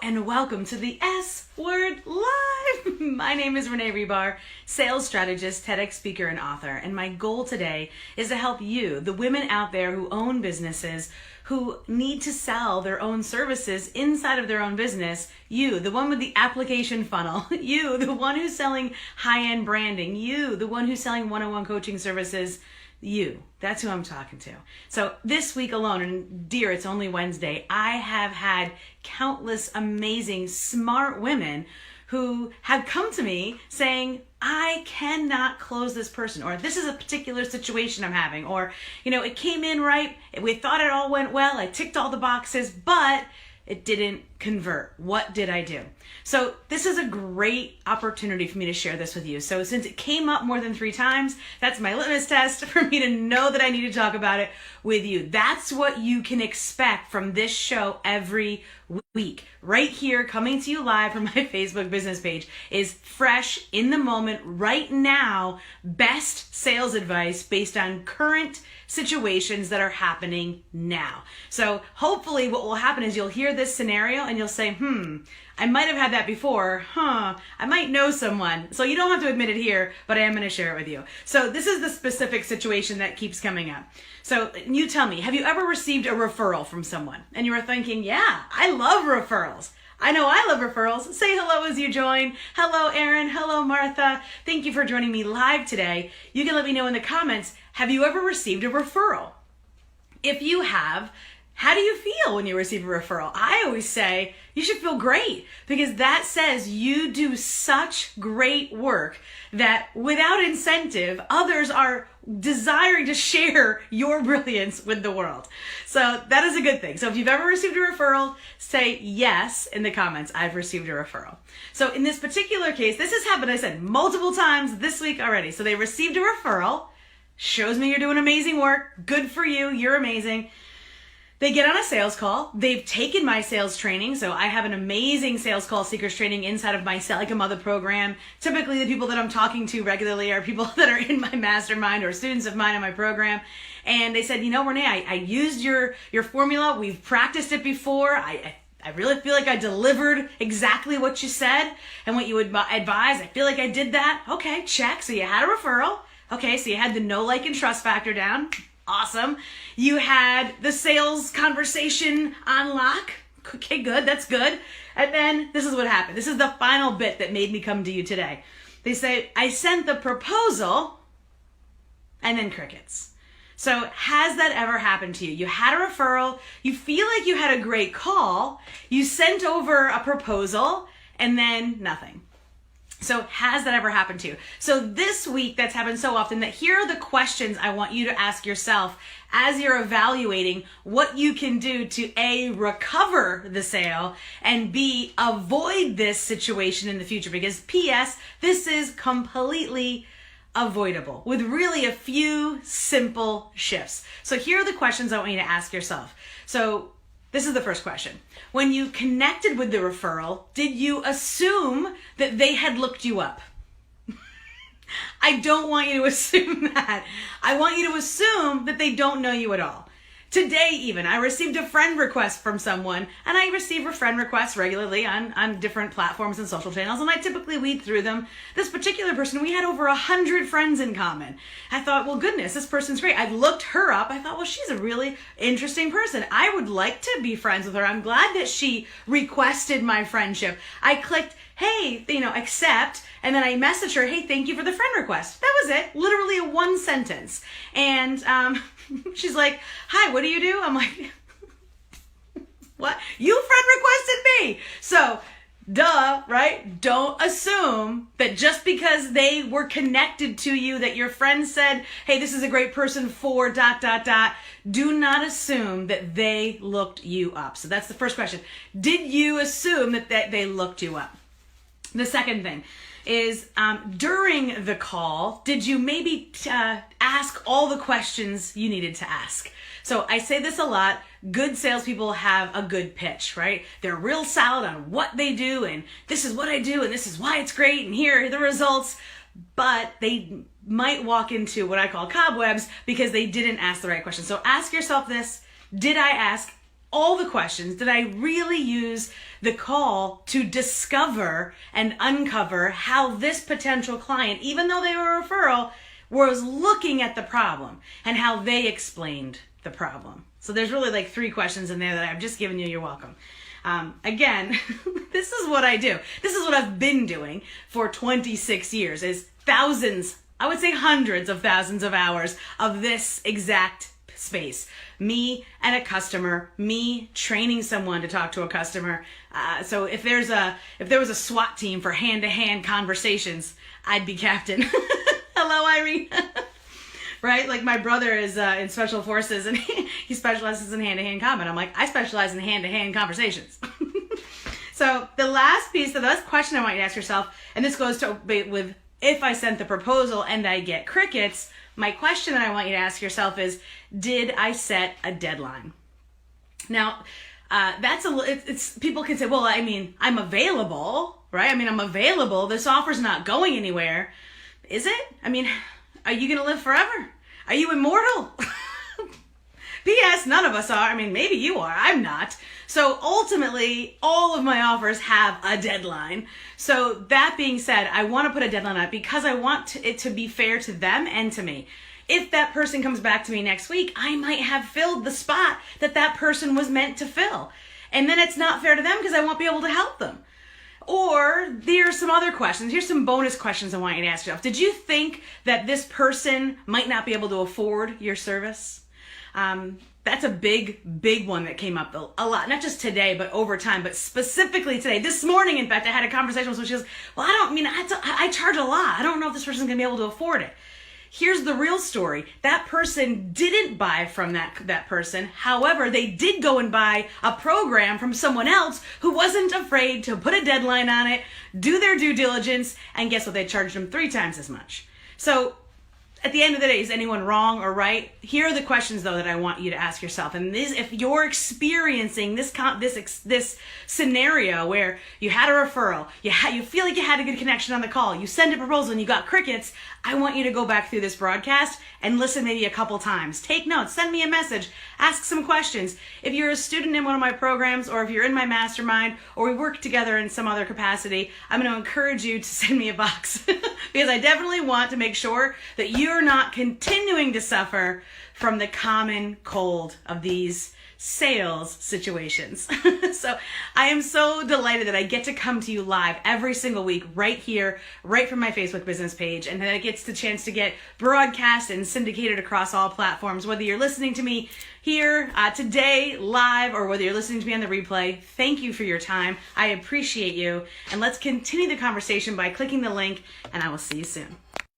Hello and welcome to the S Word Live. My name is Renee Rebar, sales strategist, TEDx speaker, and author. And my goal today is to help you, the women out there who own businesses, who need to sell their own services inside of their own business. You, the one with the application funnel. You, the one who's selling high-end branding. You, the one who's selling one-on-one coaching services. You, that's who I'm talking to. So this week alone, and dear, it's only Wednesday, I have had countless amazing, smart women who have come to me saying, I cannot close this person, or this is a particular situation I'm having, or, it came in right, we thought it all went well, I ticked all the boxes, but it didn't convert. What did I do? So this is a great opportunity for me to share this with you. So since it came up more than 3 times, that's my litmus test for me to know that I need to talk about it with you. That's what you can expect from this show every week. Right here, coming to you live from my Facebook business page, is fresh, in the moment, right now, best sales advice based on current situations that are happening now. So hopefully what will happen is you'll hear this scenario and you'll say, I might have had that before, I might know someone. So you don't have to admit it here, but I am going to share it with you. So this is the specific situation that keeps coming up. So you tell me, have you ever received a referral from someone? And you were thinking, yeah, I love referrals. I know I love referrals. Say hello as you join. Hello, Erin. Hello, Martha. Thank you for joining me live today. You can let me know in the comments, have you ever received a referral? If you have, how do you feel when you receive a referral? I always say you should feel great, because that says you do such great work that without incentive, others are desiring to share your brilliance with the world. So that is a good thing. So if you've ever received a referral, say yes in the comments, I've received a referral. So in this particular case, this has happened, I said, multiple times this week already. So they received a referral, shows me you're doing amazing work, good for you, you're amazing. They get on a sales call. They've taken my sales training. So I have an amazing sales call seekers training inside of my Sell Like a Mother program. Typically the people that I'm talking to regularly are people that are in my mastermind or students of mine in my program. And they said, Renee, I used your formula. We've practiced it before. I really feel like I delivered exactly what you said and what you would advise. I feel like I did that. Okay, check. So you had a referral. Okay, so you had the know, like, and trust factor down. Awesome. You had the sales conversation on lock. Okay, good. That's good. And then this is what happened. This is the final bit that made me come to you today. They say, I sent the proposal, and then crickets. So has that ever happened to you? You had a referral. You feel like you had a great call. You sent over a proposal, and then nothing. So has that ever happened to you? So this week, that's happened so often that here are the questions I want you to ask yourself as you're evaluating what you can do to A, recover the sale, and B, avoid this situation in the future. Because P.S., this is completely avoidable with really a few simple shifts. So here are the questions I want you to ask yourself. So this is the first question. When you connected with the referral, did you assume that they had looked you up? I don't want you to assume that. I want you to assume that they don't know you at all. Today even, I received a friend request from someone, and I receive a friend requests regularly on different platforms and social channels, and I typically weed through them. This particular person, we had over 100 friends in common. I thought, well, goodness, this person's great. I looked her up. I thought, well, she's a really interesting person. I would like to be friends with her. I'm glad that she requested my friendship. I clicked, hey, accept, and then I messaged her, hey, thank you for the friend request. That was it, literally a 1 sentence. And she's like, hi, what do you do? I'm like, what? You friend requested me. So, duh, right? Don't assume that just because they were connected to you, that your friend said, hey, this is a great person for ... Do not assume that they looked you up. So that's the first question. Did you assume that they looked you up? The second thing is, during the call, did you maybe ask all the questions you needed to ask? So I say this a lot. Good salespeople have a good pitch, right? They're real solid on what they do, and this is what I do, and this is why it's great, and here are the results. But they might walk into what I call cobwebs because they didn't ask the right questions. So ask yourself this. Did I ask all the questions? Did I really use the call to discover and uncover how this potential client, even though they were a referral, was looking at the problem and how they explained the problem? So there's really like 3 questions in there that I've just given you. You're welcome. Again, this is what I do. This is what I've been doing for 26 years, is thousands, I would say hundreds of thousands of hours of this exact space. Me and a customer, me training someone to talk to a customer. So if there was a SWAT team for hand-to-hand conversations, I'd be captain. Hello, Irene. Right? Like my brother is in special forces and he specializes in hand-to-hand combat. I'm like, I specialize in hand-to-hand conversations. So the last question I want you to ask yourself, and this goes to with if I sent the proposal and I get crickets, my question that I want you to ask yourself is, did I set a deadline? Now, people can say, well, I mean, I'm available, right? I mean, I'm available. This offer's not going anywhere. Is it? I mean, are you going to live forever? Are you immortal? P.S. None of us are. I mean, maybe you are. I'm not. So ultimately, all of my offers have a deadline. So that being said, I want to put a deadline on it because I want it to be fair to them and to me. If that person comes back to me next week, I might have filled the spot that person was meant to fill. And then it's not fair to them because I won't be able to help them. Or there's some other questions. Here's some bonus questions I want you to ask yourself. Did you think that this person might not be able to afford your service? That's a big one that came up a lot, not just today, but over time, but specifically today. This morning, in fact, I had a conversation with someone. She goes, well, I charge a lot. I don't know if this person's going to be able to afford it. Here's the real story. That person didn't buy from that person. However, they did go and buy a program from someone else who wasn't afraid to put a deadline on it, do their due diligence, and guess what? They charged them 3 times as much. So at the end of the day, is anyone wrong or right? Here are the questions, though, that I want you to ask yourself. And if you're experiencing this scenario where you had a referral, you feel like you had a good connection on the call, you send a proposal and you got crickets, I want you to go back through this broadcast and listen maybe a couple times. Take notes, send me a message, ask some questions. If you're a student in one of my programs, or if you're in my mastermind, or we work together in some other capacity, I'm going to encourage you to send me a box because I definitely want to make sure that you're not continuing to suffer from the common cold of these sales situations. So I am so delighted that I get to come to you live every single week right here, right from my Facebook business page, and that it gets the chance to get broadcast and syndicated across all platforms, whether you're listening to me here today live or whether you're listening to me on the replay. Thank you for your time. I appreciate you, and let's continue the conversation by clicking the link, and I will see you soon.